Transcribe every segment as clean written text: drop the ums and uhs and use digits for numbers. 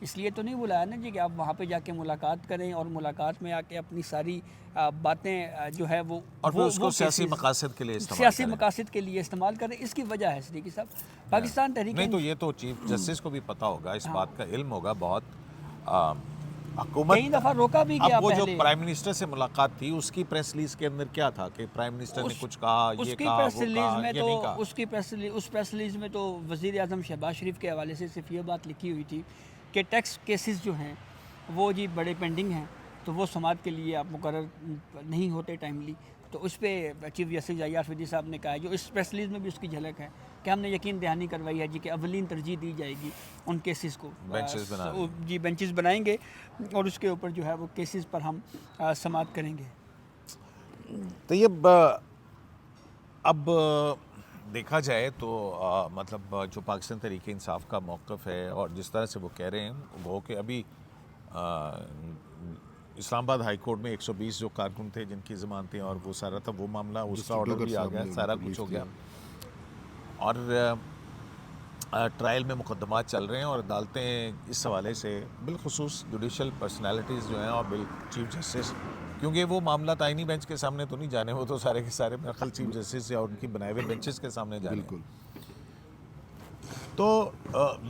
اس لیے تو نہیں بلایا نا جی کہ آپ وہاں پہ جا کے ملاقات کریں اور ملاقات میں آ کے اپنی ساری باتیں جو ہے وہ اور پھر اس کو سیاسی cases مقاصد کے لیے استعمال سیاسی کریں۔ مقاصد کے لیے استعمال کریں۔ اس کی وجہ ہے صدیقی صاحب پاکستان تحریک نہیں تو یہ تو چیف جسٹس کو بھی پتہ ہوگا، اس ہاں۔ بات کا علم ہوگا بہت۔ حکومت کئی دفعہ روکا بھی گیا اب وہ جو پہلے۔ پرائم منسٹر سے ملاقات تھی اس کی پریس ریلیز کے اندر کیا تھا کہ پرائم منسٹر نے کچھ کہا، اس یہ کی کہا، پریس وہ ریلیز کہا، میں یہ تو نہیں کہا؟ اس پریس ریلیز میں تو وزیر اعظم شہباز شریف کے حوالے سے صرف یہ بات لکھی ہوئی تھی کہ ٹیکس کیسز جو ہیں وہ جی بڑے پینڈنگ ہیں، تو وہ سماعت کے لیے آپ مقرر نہیں ہوتے ٹائملی، تو اس پہ چیف جسٹس جائی آفریدی صاحب نے کہا، جو اس پریس ریلیز میں بھی اس کی جھلک ہے کہ ہم نے یقین دہانی کروائی ہے جی کہ اولین ترجیح دی جائے گی ان کیسز کو، بینچز بنا دیں گے۔ جی بینچز بنائیں گے اور اس کے اوپر جو ہے وہ کیسز پر ہم سماعت کریں گے۔ طیب، اب دیکھا جائے تو مطلب جو پاکستان تحریک انصاف کا موقف ہے اور جس طرح سے وہ کہہ رہے ہیں وہ کہ ابھی اسلام آباد ہائی کورٹ میں 120 جو کارکن تھے جن کی ضمانتیں اور وہ سارا تھا، وہ معاملہ اس کا آرڈر بھی آ گیا، سارا کچھ ہو گیا، اور ٹرائل میں مقدمات چل رہے ہیں اور عدالتیں اس حوالے سے بالخصوص جوڈیشل پرسنالٹیز جو ہیں اور چیف جسٹس، کیونکہ وہ معاملہ آئینی بینچ کے سامنے تو نہیں جانے، وہ تو سارے کے سارے میرا خیال چیف جسٹس یا ان کی بنائے ہوئے بینچز کے سامنے جانے۔ بالکل۔ تو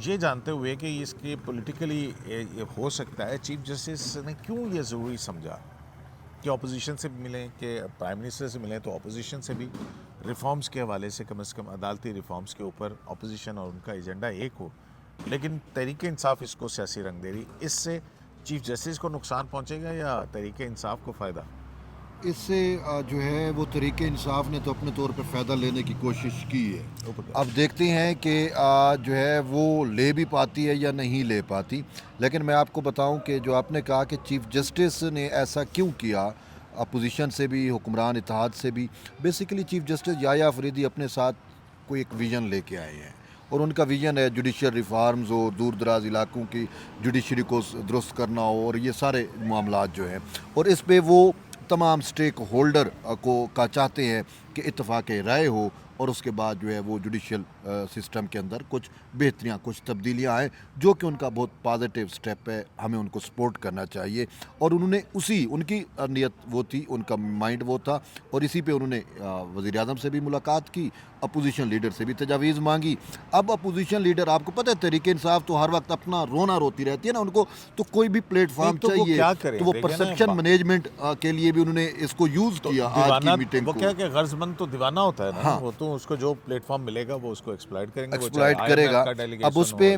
یہ جانتے ہوئے کہ اس کے پولیٹیکلی یہ ہو سکتا ہے، چیف جسٹس نے کیوں یہ ضروری سمجھا کہ اپوزیشن سے بھی ملیں، کہ پرائم منسٹر سے ملیں تو اپوزیشن سے بھی ریفارمز کے حوالے سے کم از کم عدالتی ریفارمز کے اوپر اپوزیشن اور ان کا ایجنڈا ایک ہو، لیکن تحریک انصاف اس کو سیاسی رنگ دے رہی، اس سے چیف جسٹس کو نقصان پہنچے گا یا تحریک انصاف کو فائدہ؟ اس سے جو ہے وہ تحریک انصاف نے تو اپنے طور پر فائدہ لینے کی کوشش کی ہے، اب دیکھتے ہیں کہ جو ہے وہ لے بھی پاتی ہے یا نہیں لے پاتی۔ لیکن میں آپ کو بتاؤں کہ جو آپ نے کہا کہ چیف جسٹس نے ایسا کیوں کیا، اپوزیشن سے بھی، حکمران اتحاد سے بھی، بیسیکلی چیف جسٹس یحییٰ آفریدی اپنے ساتھ کوئی ایک ویژن لے کے آئے ہیں، اور ان کا ویژن ہے جوڈیشل ریفارمز ہو، دور دراز علاقوں کی جوڈیشری کو درست کرنا ہو، اور یہ سارے معاملات جو ہیں، اور اس پہ وہ تمام سٹیک ہولڈر کا چاہتے ہیں کہ اتفاق رائے ہو، اور اس کے بعد جو ہے وہ جوڈیشل سسٹم کے اندر کچھ بہتریاں، کچھ تبدیلیاں آئیں، جو کہ ان کا بہت پازیٹیو سٹیپ ہے، ہمیں ان کو سپورٹ کرنا چاہیے۔ اور انہوں نے ان کی نیت وہ تھی، ان کا مائنڈ وہ تھا، اور اسی پہ انہوں نے وزیر اعظم سے بھی ملاقات کی، اپوزیشن لیڈر سے بھی تجاویز مانگی۔ اب اپوزیشن لیڈر، آپ کو پتہ ہے تحریک انصاف تو ہر وقت اپنا رونا روتی رہتی ہے نا، ان کو تو کوئی بھی پلیٹ فارم چاہیے، تو وہ پرسیپشن مینجمنٹ کے لیے بھی انہوں نے اس کو یوز کیا آج کی میٹنگ کو۔ وہ کیا کہ غرض مند تو دیوانہ ہوتا ہے نا، وہ تو اس کو جو پلیٹ فارم ملے گا وہ اس کو ایکسپلائٹ کرے گا۔ اب اس پہ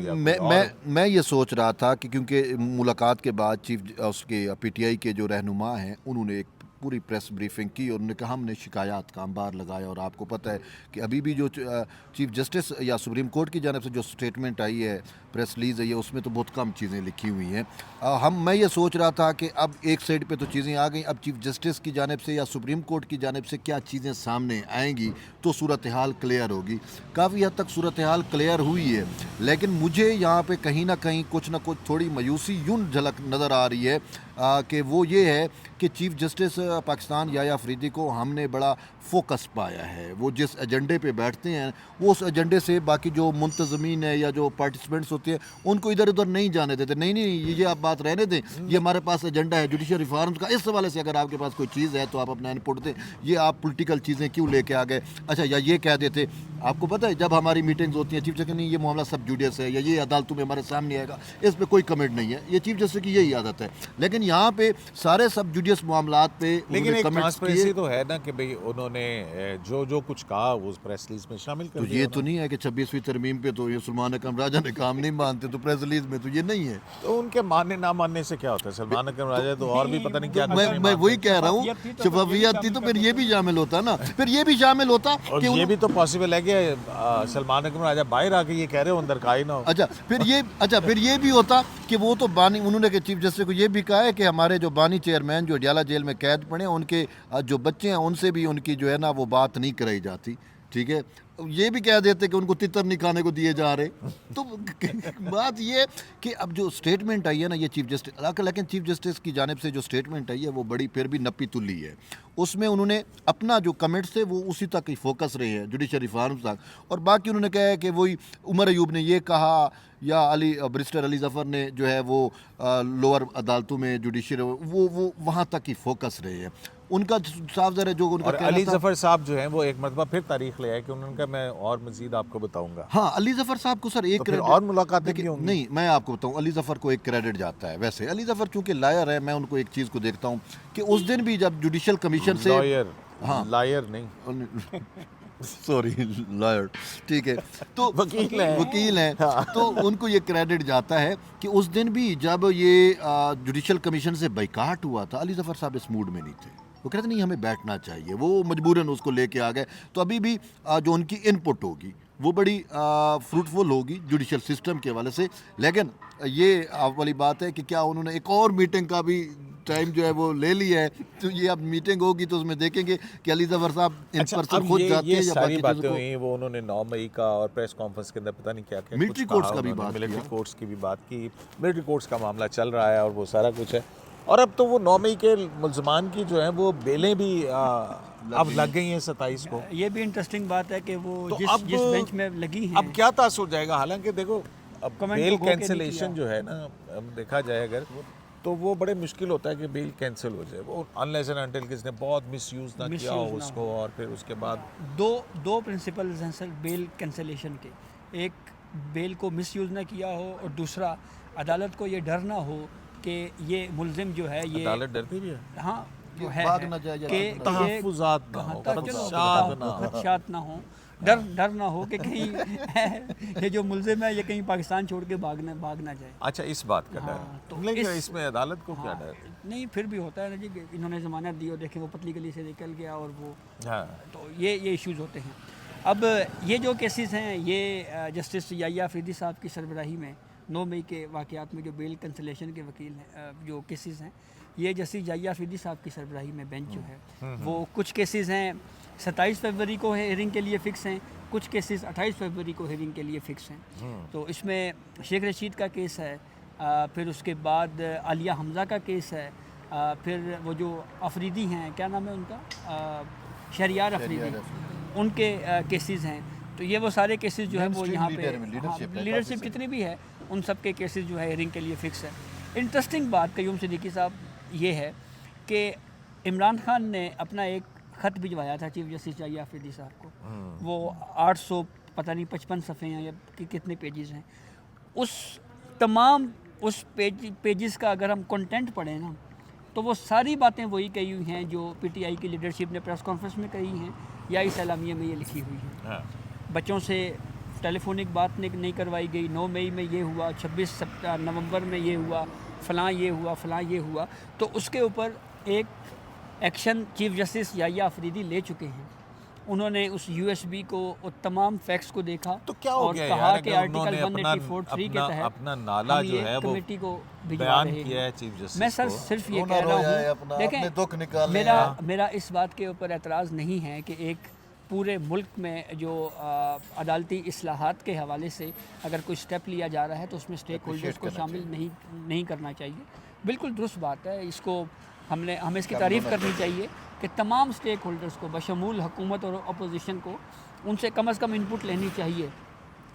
میں یہ سوچ رہا تھا کہ کیونکہ ملاقات کے بعد اس کے پی ٹی آئی کے جو رہنما ہیں انہوں نے ایک پوری پریس بریفنگ کی، اور انہوں نے کہا ہم نے شکایات کا انبار لگایا، اور آپ کو پتہ ہے کہ ابھی بھی جو چیف جسٹس یا سپریم کورٹ کی جانب سے جو سٹیٹمنٹ آئی ہے، پریس ریلیز ہے، اس میں تو بہت کم چیزیں لکھی ہوئی ہیں۔ میں یہ سوچ رہا تھا کہ اب ایک سائڈ پہ تو چیزیں آ گئیں، اب چیف جسٹس کی جانب سے یا سپریم کورٹ کی جانب سے کیا چیزیں سامنے آئیں گی تو صورتحال کلیئر ہوگی۔ کافی حد تک صورتحال کلیئر ہوئی ہے، لیکن مجھے یہاں پہ کہیں نہ کہیں کچھ نہ کچھ تھوڑی مایوسی یوں جھلک نظر آ رہی ہے کہ وہ یہ ہے کہ چیف جسٹس پاکستان یحییٰ آفریدی کو ہم نے بڑا فوکس پایا ہے، وہ جس ایجنڈے پہ بیٹھتے ہیں وہ اس ایجنڈے سے باقی جو منتظمین ہیں یا جو پارٹیسپینٹس ہوتے ہیں ان کو ادھر ادھر نہیں جانے دیتے۔ نہیں یہ آپ بات رہنے دیں، یہ ہمارے پاس ایجنڈا ہے جوڈیشل ریفارمز کا، اس حوالے سے اگر آپ کے پاس کوئی چیز ہے تو آپ اپنا انپٹ دیں، یہ آپ پولیٹیکل چیزیں کیوں لے کے آ گئے؟ اچھا، یا یہ کہہ دیتے، آپ کو پتہ ہے جب ہماری میٹنگز ہوتی ہیں چیف جسٹس نہیں، یہ معاملہ سب جوڈیس ہے یا یہ عدالتوں میں ہمارے سامنے آئے گا، اس پہ کوئی کمنٹ نہیں ہے، یہ چیف جسٹس کی یہی عادت ہے۔ لیکن یہاں پہ سارے سب جوڈیس معاملات پہ لیکن ایک ٹرانسپیرنسی تو ہے نا کہ بھئی انہوں نے جو کچھ کہا وہ پریس ریلیز میں شامل کر تو دیا۔ یہ تو نہیں ہے کہ 26ویں ترمیم پہ تو یہ سلمان اکرم راجہ نے کام نہیں مانتے، تو پریس ریلیز میں تو یہ نہیں ہے۔ تو ان کے ماننے نہ ماننے سے کیا ہوتا ہے؟ سلمان اکرم راجہ تو اور بھی پتہ نہیں کیا میں وہی کہہ رہا ہوں، شفافیت تھی تو پھر یہ بھی شامل ہوتا نا، پھر یہ بھی شامل ہوتا اور کہ یہ بھی تو پاسبل ہے کہ سلمان اکرم راجہ باہر آ کے یہ کہہ رہے ہو اندر کا ہی نہ ہو۔ اچھا پھر یہ بھی ہوتا کہ وہ تو بانی، انہوں نے کہ چیف جسٹس کو یہ بھی کہا ہے کہ ہمارے جو بانی چیئرمین جو اڈیالہ جیل میں قید پڑے ہیں ان کے جو بچے ہیں ان سے بھی ان کی جو ہے نا وہ بات نہیں کرائی جاتی، ٹھیک ہے، یہ بھی کہہ دیتے کہ ان کو تتر نہیں کھانے کو دیے جا رہے۔ تو بات یہ کہ اب جو سٹیٹمنٹ آئی ہے نا یہ چیف جسٹس، لیکن چیف جسٹس کی جانب سے جو سٹیٹمنٹ آئی ہے وہ بڑی پھر بھی نپی تلی ہے۔ اس میں انہوں نے اپنا جو کمنٹس تھے وہ اسی تک ہی فوکس رہے ہیں جوڈیشل ریفارمز تک, اور باقی انہوں نے کہا ہے کہ وہی عمر ایوب نے یہ کہا یا بریسٹر علی ظفر نے جو ہے وہ لوور عدالتوں میں جوڈیشل وہ وہاں تک ہی فوکس رہے ہیں. ان کا صاف ظاہر ہے جو ان کا اور کہنا علی تھا. ظفر صاحب جو ہیں وہ ایک مرتبہ پھر تاریخ لے آئے کہ انہوں نے کہا میں اور مزید آپ کو بتاؤں گا. ہاں علی ظفر صاحب کو سر ایک تو پھر اور ملاقاتیں بھی ہوں گی. نہیں میں آپ کو بتاؤں, علی ظفر کو ایک کریڈٹ جاتا ہے. ویسے علی ظفر چونکہ لائر ہے, میں ان کو ایک چیز کو دیکھتا ہوں کہ اس دن بھی جب جوڈیشل کمیشن سے لائر نہیں سوری لائر, ٹھیک ہے, تو وکیل ہیں, تو ان کو یہ کریڈٹ جاتا ہے کہ اس دن بھی جب یہ جوڈیشل کمیشن سے بائیکاٹ ہوا تھا علی ظفر صاحب اس موڈ میں نہیں تھے. وہ کہتے نہیں ہمیں بیٹھنا چاہیے, وہ مجبوراً اس کو لے کے آ گئے. تو ابھی بھی جو ان کی ان پٹ ہوگی وہ بڑی فروٹفل ہوگی جوڈیشل سسٹم کے حوالے سے. لیکن یہ آپ والی بات ہے کہ کیا انہوں نے ایک اور میٹنگ کا بھی ٹائم جو ہے وہ لے لیا ہے, تو یہ اب میٹنگ ہوگی تو اس میں دیکھیں گے کہ علی ظفر صاحب ان پرسن خود جاتے ہیں یا ساری باقی باتیں چیزوں کو. ہوئی وہ انہوں نے 9 مئی کا اور پریس کانفرنس کے اندر پتہ نہیں کیا کیا ملٹری کورٹس کا بھی بات کیا, ملٹری کورٹس کی بھی بات کی, ملٹری کورٹس کا معاملہ چل رہا ہے اور وہ سارا کچھ ہے. اور اب تو وہ 9 مئی کے ملزمان کی جو ہیں وہ بیلیں بھی اب لگ گئی ہیں 27 کو. یہ بھی انٹرسٹنگ بات ہے کہ وہ جس بینچ میں لگی ہیں اب کیا تاثر ہو جائے گا. حالانکہ دیکھو اب بیل کو کینسلیشن جو ہے نا دیکھا جائے اگر تو وہ بڑے مشکل ہوتا ہے کہ بیل کینسل ہو جائے, وہ انلیس اینڈ انٹل کس نے بہت مس یوز نہ کیا ہو اس کو. اور پھر اس کے بعد دو پرنسپلز ہیں سر بیل کینسلیشن کے, ایک بیل کو مس یوز نہ کیا ہو, اور دوسرا عدالت کو یہ ڈر نہ ہو کہ یہ ملزم جو ہے یہ عدالت ڈرتی بھی ہے. ہاں جو ہے کہ تحفظات نہ ہو, خدشات نہ ہوں, ڈر نہ ہو کہ کہیں یہ جو ملزم ہے یہ کہیں پاکستان چھوڑ کے بھاگ نہ جائے. اچھا اس بات کا ڈر, لیکن اس میں عدالت کو کیا ڈر نہیں, پھر بھی ہوتا ہے نا جی کہ انہوں نے ضمانت دی اور دیکھیں وہ پتلی گلی سے نکل گیا اور وہ تو یہ ایشوز ہوتے ہیں. اب یہ جو کیسز ہیں یہ جسٹس یحییٰ افریدی صاحب کی سربراہی میں 9 مئی کے واقعات میں جو بیل کنسلیشن کے وکیل ہیں جو کیسز ہیں, یہ جسٹس یحییٰ افریدی صاحب کی سربراہی میں بینچ جو ہے وہ کچھ کیسز ہیں 27 فروری کو ہیئرنگ کے لیے فکس ہیں, کچھ کیسز 28 فروری کو ہیئرنگ کے لیے فکس ہیں. تو اس میں شیخ رشید کا کیس ہے, پھر اس کے بعد عالیہ حمزہ کا کیس ہے, پھر وہ جو افریدی ہیں کیا نام ہے ان کا, شہریار افریدی, ان کے کیسز ہیں. تو یہ وہ سارے کیسز جو ہے وہ یہاں پہ لیڈرشپ جتنی بھی ہے ان سب کے کیسز جو ہے ہیئرنگ کے لیے فکس ہے. انٹرسٹنگ بات قیوم صدیقی صاحب یہ ہے کہ عمران خان نے اپنا ایک خط بھجوایا تھا چیف جسٹس یحییٰ افریدی صاحب کو, وہ 800 پتہ نہیں 55 صفحے ہیں یا کتنے پیجز ہیں. اس تمام اس پیجز کا اگر ہم کنٹینٹ پڑھیں نا تو وہ ساری باتیں وہی کہی ہوئی ہیں جو پی ٹی آئی کی لیڈرشپ نے پریس کانفرنس میں کہی ہیں یا اس اعلامیے میں یہ لکھی ہوئی ہیں. بچوں سے ٹیلی فونک بات نہیں کروائی گئی, 9 مئی میں یہ ہوا, 26 نومبر میں یہ ہوا, فلاں یہ ہوا, فلاں یہ ہوا. تو اس کے اوپر ایک ایکشن چیف جسٹس یحییٰ افریدی لے چکے ہیں. انہوں نے اس یو ایس بی کو اور تمام فیکٹس کو دیکھا تو کیا ہو اور گیا کہا یار کہ آرٹیکل 184(3) کے تحت اپنا نالا جو ہے وہ کمیٹی کو بیان کیا ہے چیف جسٹس. میں سر صرف یہ کہہ رہا ہوں, دیکھیں میرا اس بات کے اوپر اعتراض نہیں ہے کہ ایک پورے ملک میں جو عدالتی اصلاحات کے حوالے سے اگر کوئی سٹیپ لیا جا رہا ہے تو اس میں اسٹیک ہولڈرز کو شامل نہیں کرنا چاہیے. بالکل درست بات ہے, اس کو ہمیں اس کی تعریف کرنی چاہیے کہ تمام اسٹیک ہولڈرز کو بشمول حکومت اور اپوزیشن کو ان سے کم از کم انپٹ لینی چاہیے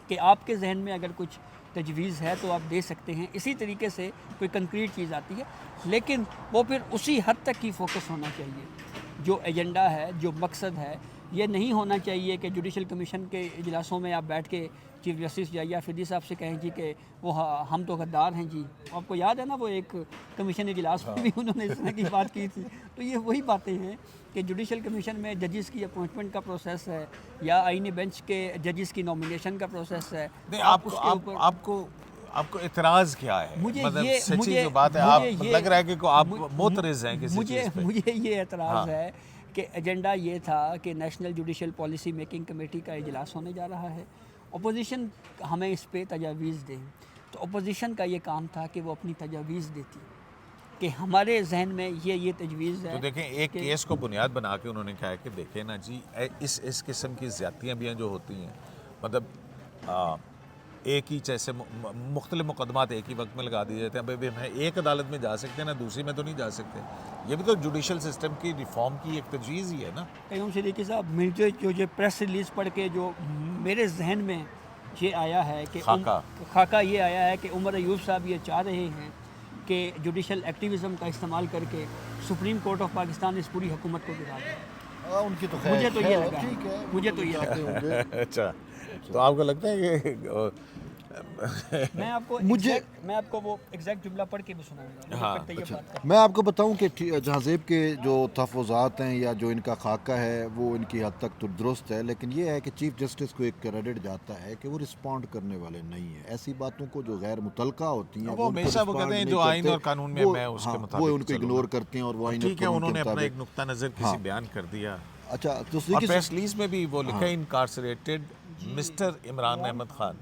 کہ آپ کے ذہن میں اگر کچھ تجویز ہے تو آپ دے سکتے ہیں. اسی طریقے سے کوئی کنکریٹ چیز آتی ہے لیکن وہ پھر اسی حد تک ہی فوکس ہونا چاہیے. جو ایجنڈا ہے, جو مقصد ہے, یہ نہیں ہونا چاہیے کہ جوڈیشل کمیشن کے اجلاسوں میں آپ بیٹھ کے چیف جسٹس یحییٰ افریدی صاحب سے کہیں جی کہ وہ ہم تو غدار ہیں جی. آپ کو یاد ہے نا وہ ایک کمیشن اجلاس میں بھی انہوں نے اس طرح کی بات کی تھی. تو یہ وہی باتیں ہیں کہ جوڈیشل کمیشن میں ججز کی اپوائنٹمنٹ کا پروسیس ہے یا آئینی بینچ کے ججز کی نامینیشن کا پروسیس ہے. آپ کو اعتراض کیا ہے؟ مطلب سچی جو بات ہے, آپ لگ رہا ہے کہ آپ معترض ہیں کسی چیز پہ. مجھے یہ اعتراض ہے کہ ایجنڈا یہ تھا کہ national judicial policy making committee کا اجلاس ہونے جا رہا ہے, اپوزیشن ہمیں اس پہ تجاویز دیں. تو اپوزیشن کا یہ کام تھا کہ وہ اپنی تجاویز دیتی کہ ہمارے ذہن میں یہ تجویز ہے. تو دیکھیں ایک کیس کو بنیاد بنا کے انہوں نے کہا کہ دیکھیں نا جی اس قسم کی زیادتیاں بھی ہیں جو ہوتی ہیں, مطلب ایک ہی جیسے مختلف مقدمات ایک ہی وقت میں لگا دیے جاتے ہیں. ابھی ہم ایک عدالت میں جا سکتے ہیں نا دوسری میں تو نہیں جا سکتے. یہ بھی تو جوڈیشل سسٹم کی ریفارم کی ایک تجویز ہی ہے نا. قیوم صدیقی صاحب مجھے جو پریس ریلیز پڑھ کے جو میرے ذہن میں یہ آیا ہے کہ خاکہ یہ آیا ہے کہ عمر ایوب صاحب یہ چاہ رہے ہیں کہ جوڈیشل ایکٹیویزم کا استعمال کر کے سپریم کورٹ آف پاکستان اس پوری حکومت کو گرا دے. ان کی تو مجھے تو یہ لگا, مجھے تو یہ لگا. اچھا تو آپ کو لگتا ہے کہ میں آپ کو وہ ایگزیکٹ جملہ پڑھ کے بھی سناؤں گا. میں آپ کو بتاؤں کہ جہاں زیب کے جو تحفظات ہیں یا جو ان کا خاکہ ہے وہ ان کی حد تک تو درست ہے, لیکن یہ ہے کہ چیف جسٹس کو ایک کریڈٹ جاتا ہے کہ وہ رسپونڈ کرنے والے نہیں ہیں. ایسی باتوں کو جو غیر متعلقہ ہوتی ہیں وہ ہمیشہ وہ کہتے ہیں جو آئین اور قانون میں میں اس کے مطابق وہ ان کو اگنور کرتے ہیں اور وہ ٹھیک ہے انہوں نے اپنا ایک نقطہ نظر کسی بیان کر دیا. اچھا تو اور پریس ریلیز میں بھی وہ لکھا ہے انکارسریٹڈ مسٹر عمران احمد خان.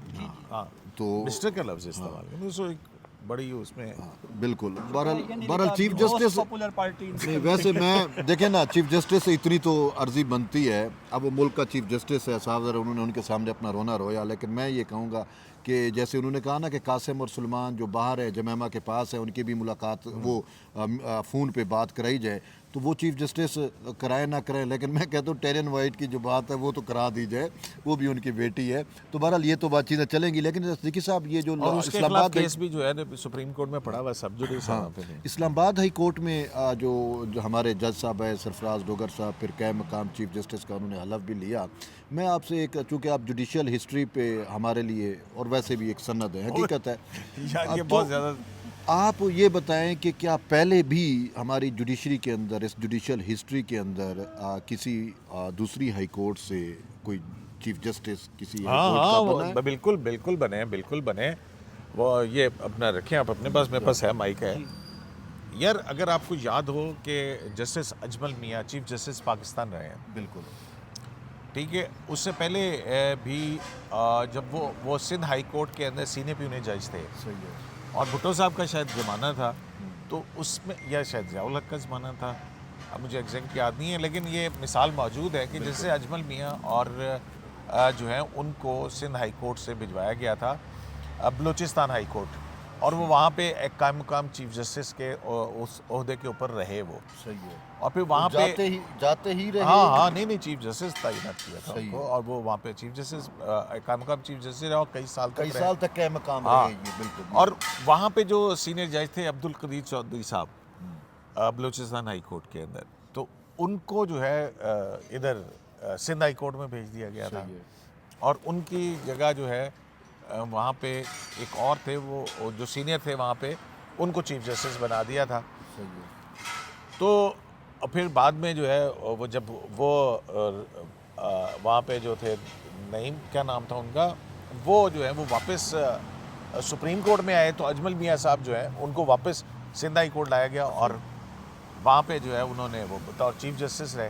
ہاں تو مسٹر کا لفظ استعمال کریں ایک بڑی اس میں بالکل. بہرحال چیف جسٹس ویسے میں دیکھیں نا چیف جسٹس سے اتنی تو عرضی بنتی ہے. اب وہ ملک کا چیف جسٹس ہے صاحب, انہوں نے ان کے سامنے اپنا رونا رویا, لیکن میں یہ کہوں گا کہ جیسے انہوں نے کہا نا کہ قاسم اور سلمان جو باہر ہے جمیمہ کے پاس ہے ان کی بھی ملاقات وہ فون پہ بات کرائی جائے, تو وہ چیف جسٹس کرائے نہ کریں, لیکن میں کہتا ہوں ٹیرن وائٹ کی جو بات ہے وہ تو کرا دی جائے, وہ بھی ان کی بیٹی ہے. تو بہرحال یہ تو بات چیزیں چلیں گی, لیکن صدیقی صاحب یہ جو اسلام آباد کیس بھی جو ہے سپریم کورٹ میں پڑا ہوا سب جوڈیس اسلام آباد ہائی کورٹ میں جو ہمارے جج صاحب ہے سرفراز ڈوگر صاحب, پھر قائم مقام چیف جسٹس کا انہوں نے حلف بھی لیا. میں آپ سے ایک چونکہ آپ جوڈیشل ہسٹری پہ ہمارے لیے اور ویسے بھی ایک سند ہے, حقیقت ہے, بہت زیادہ آپ یہ بتائیں کہ کیا پہلے بھی ہماری جوڈیشری کے اندر اس جوڈیشل ہسٹری کے اندر کسی دوسری ہائی کورٹ سے کوئی چیف جسٹس کسی بالکل بنے. وہ یہ اپنا رکھیں آپ اپنے پاس, میرے پاس ہے مائک ہے یار. اگر آپ کو یاد ہو کہ جسٹس اجمل میاں چیف جسٹس پاکستان رہے ہیں, بالکل ٹھیک ہے, اس سے پہلے بھی جب وہ سندھ ہائی کورٹ کے اندر سینے پیونے جج تھے, اور بھٹو صاحب کا شاید زمانہ تھا, تو اس میں یا شاید ضیاء الحق کا زمانہ تھا, اب مجھے ایگزیکٹ یاد نہیں ہے, لیکن یہ مثال موجود ہے کہ جیسے اجمل میاں اور جو ہیں ان کو سندھ ہائی کورٹ سے بھجوایا گیا تھا بلوچستان ہائی کورٹ, اور وہ وہاں پہ ایک قائم مقام چیف جسٹس کے اس عہدے کے اوپر رہے وہ. صحیح ہے. اور پھر وہاں پہ جاتے ہی رہے. ہاں نہیں چیف جسٹس تعینات کیا تھا ان کو, اور وہ وہاں پہ چیف جسٹس قائم مقام چیف جسٹس رہے اور کئی سال تک قائم مقام رہے. بالکل. اور وہاں پہ جو سینئر جج تھے عبدالقدیر چودھری صاحب بلوچستان ہائی کورٹ کے اندر, تو ان کو جو ہے ادھر سندھ ہائی کورٹ میں بھیج دیا گیا تھا, اور ان کی جگہ جو ہے وہاں پہ ایک اور تھے وہ جو سینئر تھے وہاں پہ, ان کو چیف جسٹس بنا دیا تھا. تو پھر بعد میں جو ہے وہ جب وہ وہاں پہ جو تھے نعیم کیا نام تھا ان کا, وہ جو ہے وہ واپس سپریم کورٹ میں آئے, تو اجمل میاں صاحب جو ہے ان کو واپس سندھ ہائی کورٹ لایا گیا, اور وہاں پہ جو ہے انہوں نے وہ بطور چیف جسٹس رہے,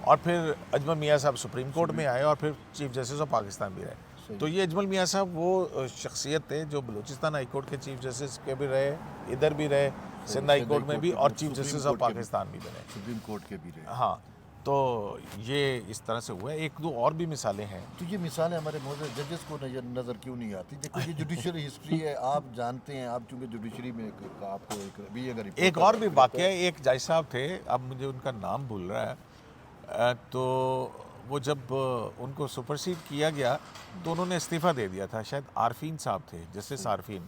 اور پھر اجمل میاں صاحب سپریم کورٹ میں آئے, اور پھر چیف جسٹس آف پاکستان بھی رہے. تو یہ اجمل میاں صاحب وہ شخصیت تھے جو بلوچستان ہائی کورٹ کے چیف جسٹس کے بھی رہے, ادھر بھی رہے سندھ ہائی کورٹ میں بھی, اور چیف جسٹس آف پاکستان بھی بنے, سپریم کورٹ کے بھی رہے. ہاں تو یہ اس طرح سے ہوا ہے. ایک دو اور بھی مثالیں ہیں. تو یہ مثالیں ہمارے معزز ججز کو نظر کیوں نہیں آتی؟ دیکھو یہ جوڈیشل ہسٹری ہے, آپ جانتے ہیں, آپ چونکہ جوڈیشری میں آپ کو ایک اور بھی واقعہ ہے. ایک جج صاحب تھے, اب مجھے ان کا نام بھول رہا ہے, تو وہ جب ان کو سپرسیڈ کیا گیا تو انہوں نے استعفیٰ دے دیا تھا, شاید عارفین صاحب تھے, جسٹس عارفین.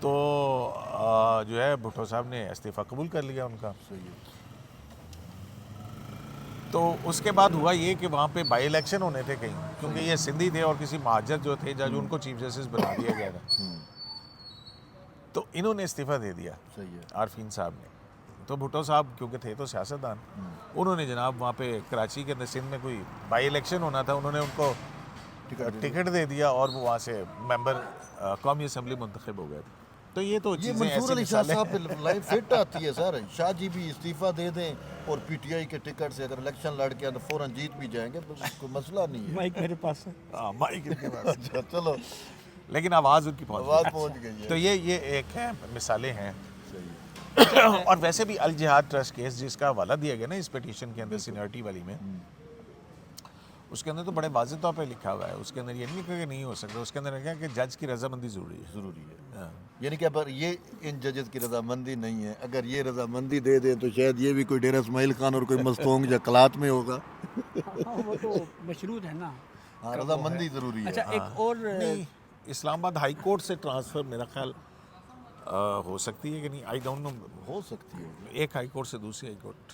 تو جو ہے بھٹو صاحب نے استعفیٰ قبول کر لیا ان کا. تو اس کے بعد ہوا یہ کہ وہاں پہ بائی الیکشن ہونے تھے کہیں, کیونکہ یہ سندھی تھے اور کسی مہاجر جو تھے جج, ان کو چیف جسٹس بنا دیا گیا تھا. تو انہوں نے استعفیٰ دے دیا عارفین صاحب نے. تو بھٹو صاحب کیونکہ تھے تو سیاستدان, انہوں نے جناب وہاں پہ کراچی کے اندر سندھ میں کوئی بائی الیکشن ہونا تھا, انہوں نے ان کو ٹکٹ دے دیا, اور وہ وہاں سے ممبر قومی اسمبلی منتخب ہو گئے. تو یہ تو چیزیں منصور علی شاہ صاحب لائف فٹ آتی ہے سر. شاہ جی بھی استعفیٰ دے دیں اور پی ٹی آئی کے ٹکٹ سے اگر الیکشن لڑ کے اندر فوراً جیت بھی جائیں گے, کوئی مسئلہ نہیں ہے. مائک میرے پاس ہے. ہاں مائک ان کے پاس. چلو, لیکن آواز ان کی پہنچ گئی ہے. تو یہ ایک ہے, مثالیں ہیں. اور ویسے بھی الجہاد ٹرسٹ کیس جس کا حوالہ دیا گیا نا اس پیٹیشن کے اندر سینئرٹی والی میں, اس کے اندر تو بڑے واضح طور پہ لکھا ہوا ہے، اس کے اندر یہ نہیں لکھا کہ نہیں ہو سکتا، اس کے اندر لکھا کہ جج کی رضامندی ضروری ہے. یعنی کہ پر یہ ان ججز کی رضامندی نہیں ہے. اگر یہ رضامندی دے دیں تو شاید یہ بھی کوئی ڈیرہ اسماعیل خان اور کوئی مستونگ یا کلات میں ہوگا. وہ تو مشروط ہے نا. ہاں رضامندی ضروری ہے. اچھا ایک اور نہیں، اسلام آباد ہائی کورٹ سے ٹرانسفر میرا خیال ہو سکتی ہے کہ نہیں، آئی ڈونٹ نو. ہو سکتی ہے. ایک ہائی کورٹ سے دوسری ہائی کورٹ،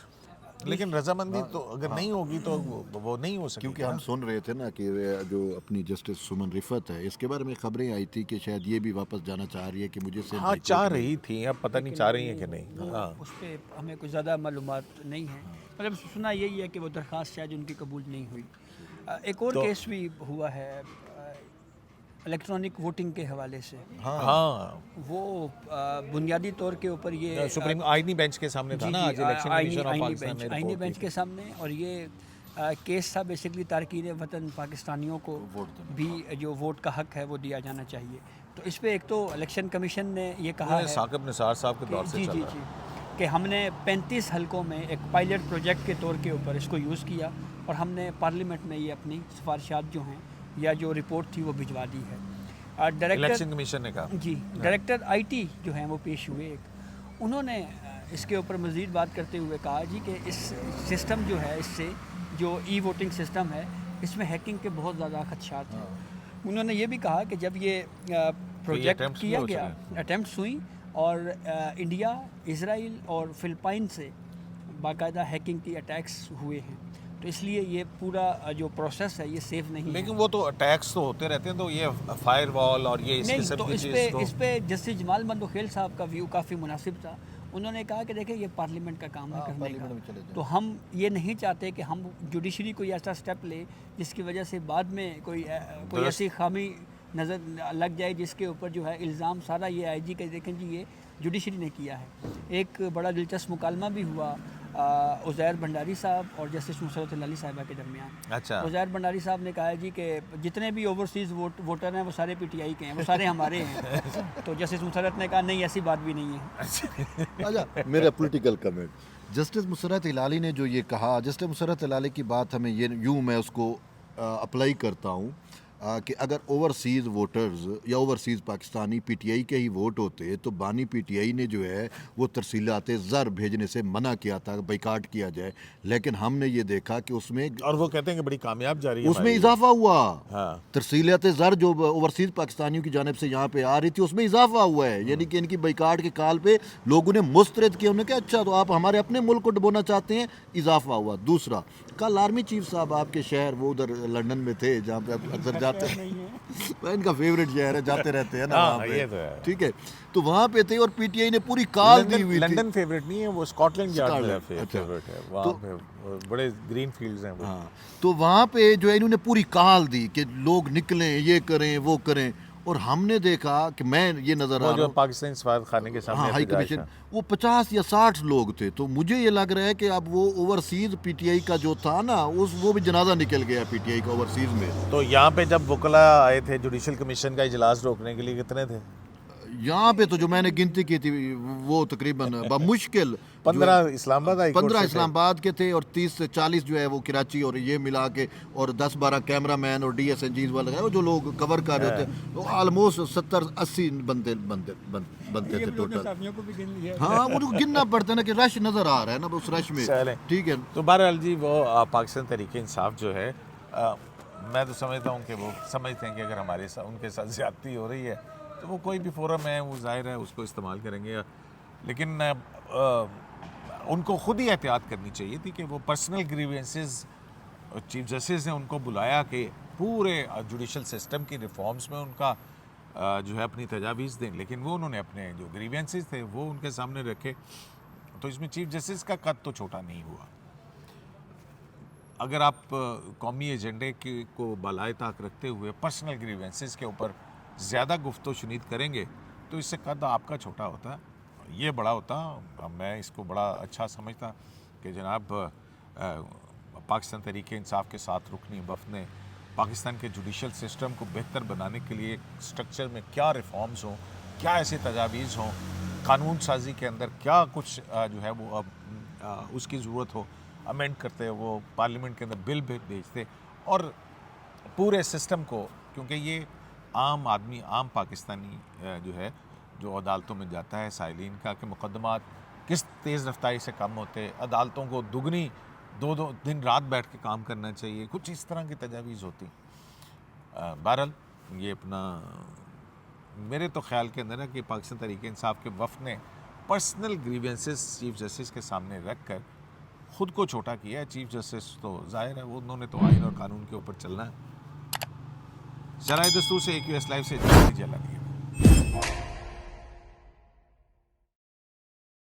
لیکن رضامندی تو اگر نہیں ہوگی تو وہ نہیں ہو سکتی. کیونکہ ہم سن رہے تھے نا کہ جو اپنی جسٹس سمن رفت ہے، اس کے بارے میں خبریں آئی تھی کہ شاید یہ بھی واپس جانا چاہ رہی ہے کہ مجھے ہاں چاہ رہی تھی، اب پتہ نہیں چاہ رہی ہیں کہ نہیں. ہاں اس پہ ہمیں کوئی زیادہ معلومات نہیں ہیں، مطلب سنا یہی ہے کہ وہ درخواست شاید ان کی قبول نہیں ہوئی. ایک اور کیس بھی ہوا ہے الیکٹرانک ووٹنگ کے حوالے سے. ہاں وہ بنیادی طور کے اوپر یہ سپریم آئینی بینچ کے سامنے تھا نا آج الیکشن کمیشن آف پاکستان نے آئینی بینچ کے سامنے، اور یہ کیس تھا بیسکلی تارکین وطن پاکستانیوں کو بھی جو ووٹ کا حق ہے وہ دیا جانا چاہیے. تو اس پہ ایک تو الیکشن کمیشن نے یہ کہا ہے ثاقب نثار صاحب کے دور سے چل رہا جی کہ ہم نے 35 حلقوں میں ایک پائلٹ پروجیکٹ کے طور کے اوپر اس کو یوز کیا، اور ہم نے پارلیمنٹ میں یہ اپنی سفارشات جو ہیں یا جو رپورٹ تھی وہ بھجوا دی ہے. الیکشن کمیشن نے کہا جی ڈائریکٹر آئی ٹی جو ہیں وہ پیش ہوئے، انہوں نے اس کے اوپر مزید بات کرتے ہوئے کہا جی کہ اس سسٹم جو ہے، اس سے جو ای ووٹنگ سسٹم ہے، اس میں ہیکنگ کے بہت زیادہ خدشات ہیں. انہوں نے یہ بھی کہا کہ جب یہ پروجیکٹ کیا گیا، اٹیمپٹس ہوئیں، اور انڈیا، اسرائیل اور فلپائن سے باقاعدہ ہیکنگ کی اٹیکس ہوئے ہیں، تو اس لیے یہ پورا جو پروسیس ہے یہ سیف نہیں ہے. لیکن وہ تو اٹیکس تو ہوتے رہتے ہیں، تو یہ فائر وال اور یہ نہیں، تو اس پہ جسٹس جمال مندوخیل صاحب کا ویو کافی مناسب تھا. انہوں نے کہا کہ دیکھیں یہ پارلیمنٹ کا کام ہے کرنے کا، تو ہم یہ نہیں چاہتے کہ ہم جوڈیشری کوئی ایسا سٹیپ لے جس کی وجہ سے بعد میں کوئی ایسی خامی نظر لگ جائے جس کے اوپر جو ہے الزام سارا یہ آئے جی کہ دیکھیں جی یہ جوڈیشری نے کیا ہے. ایک بڑا دلچسپ مکالمہ بھی ہوا عزیر بھنڈاری صاحب اور جسٹس نصرت اللہ علی صاحبہ کے درمیان. اچھا. عزیر بھنڈاری صاحب نے کہا جی کہ جتنے بھی اوورسیز ووٹر ہیں وہ سارے پی ٹی آئی کے ہیں، وہ سارے ہمارے ہیں. تو جسٹس نصرت نے کہا نہیں، ایسی بات بھی نہیں ہے. اچھا میرا پولیٹیکل کمنٹ، جسٹس مسرت ہلالی نے جو یہ کہا، جسٹس مسرت ہلالی کی بات ہمیں یہ یوں میں اس کو اپلائی کرتا ہوں کہ اگر اوورسیز ووٹرز یا overseas Pakistani P T I کے ہی ووٹ ہوتے تو بانی پی ٹی آئی نے جو ہے وہ ترسیلات زر بھیجنے سے منع کیا تھا، بائیکاٹ کیا جائے. لیکن ہم نے یہ دیکھا کہ اس میں، اور وہ کہتے ہیں کہ بڑی کامیاب جا رہی ہے، اس میں اضافہ ہوا. ہاں ترسیلات زر جو اوورسیز پاکستانیوں کی جانب سے یہاں پہ آ رہی تھی اس میں اضافہ ہوا ہے. یعنی کہ ان کی بائیکاٹ کے کال پہ لوگوں نے مسترد کیا. انہوں نے کہا اچھا تو آپ ہمارے اپنے ملک کو ڈبونا چاہتے ہیں، اضافہ ہوا. دوسرا، کل آرمی چیف صاحب آپ کے شہر، وہ ادھر لندن میں تھے جہاں پہ اکثر جاتے ہیں، ان کا فیوریٹ شہر ہے، جاتے رہتے ہیں نا وہاں پہ، ٹھیک ہے. تو وہاں پہ تھے اور پی ٹی آئی نے پوری کال دی ہوئی تھی. لندن فیوریٹ نہیں ہے، وہ اسکاٹ یارڈ فیوریٹ ہے، وہاں پہ بڑے گرین فیلڈز ہیں. ہاں تو وہاں پہ جو ہے انہوں نے پوری کال دی کہ لوگ نکلیں، یہ کریں وہ کریں. اور ہم نے دیکھا کہ میں یہ نظر آ رہا ہوں پاکستانی سفارت خانے کے سامنے ہائی کمیشن، وہ 50 یا 60 لوگ تھے. تو مجھے یہ لگ رہا ہے کہ اب وہ اوورسیز پی ٹی آئی کا جو تھا نا، وہ بھی جنازہ نکل گیا پی ٹی آئی کا اوورسیز میں. تو یہاں پہ جب وکلا آئے تھے جوڈیشل کمیشن کا اجلاس روکنے کے لیے، کتنے تھے یہاں پہ؟ تو جو میں نے گنتی کی تھی وہ تقریباً بمشکل 15 اسلام آباد 15 اسلام آباد کے تھے، اور 30 سے 40 جو ہے وہ کراچی اور یہ ملا کے، اور 10-12 کیمرہ مین اور ڈی ایس این جیز والے جو لوگ کور کر رہے تھے، وہ آلموسٹ 70-80 بنتے تھے ٹوٹل. ہاں وہ گننا پڑتا ہے نا کہ رش نظر آ رہا ہے نا اس رش میں، ٹھیک ہے. تو بہرحال جی وہ پاکستان تحریک انصاف جو ہے، میں تو سمجھتا ہوں کہ وہ سمجھتے ہیں کہ اگر ہمارے ساتھ ان کے ساتھ زیادتی ہو رہی ہے تو وہ کوئی بھی فورم ہے، وہ ظاہر ہے اس کو استعمال کریں گے. لیکن ان کو خود ہی احتیاط کرنی چاہیے تھی کہ وہ پرسنل گریوینسز، چیف جسٹس نے ان کو بلایا کہ پورے جوڈیشل سسٹم کی ریفارمز میں ان کا جو ہے اپنی تجاویز دیں، لیکن وہ انہوں نے اپنے جو گریوینسز تھے وہ ان کے سامنے رکھے. تو اس میں چیف جسٹس کا قد تو چھوٹا نہیں ہوا. اگر آپ قومی ایجنڈے کو بالائے طاق رکھتے ہوئے پرسنل گریوینسز کے اوپر زیادہ گفت و شنید کریں گے تو اس سے قد آپ کا چھوٹا ہوتا ہے، یہ بڑا ہوتا. میں اس کو بڑا اچھا سمجھتا کہ جناب پاکستان تحریک انصاف کے ساتھ رکنی وفد نے پاکستان کے جوڈیشل سسٹم کو بہتر بنانے کے لیے اسٹرکچر میں کیا ریفارمز ہوں، کیا ایسے تجاویز ہوں، قانون سازی کے اندر کیا کچھ جو ہے وہ اس کی ضرورت ہو، امینڈ کرتے، وہ پارلیمنٹ کے اندر بل بھیجتے اور پورے سسٹم کو، کیونکہ یہ عام آدمی، عام پاکستانی جو ہے جو عدالتوں میں جاتا ہے سائلین کا کہ مقدمات کس تیز رفتاری سے کم ہوتے، عدالتوں کو دگنی دو دن رات بیٹھ کے کام کرنا چاہیے، کچھ اس طرح کی تجاویز ہوتی. بہرحال یہ اپنا میرے تو خیال کے اندر ہے کہ پاکستان تحریک انصاف کے وفد نے پرسنل گریوینسز چیف جسٹس کے سامنے رکھ کر خود کو چھوٹا کیا ہے. چیف جسٹس تو ظاہر ہے وہ انہوں نے تو آئین اور قانون کے اوپر چلنا ہے. شرائع دستور سے AQS لائیو سے جی اللہ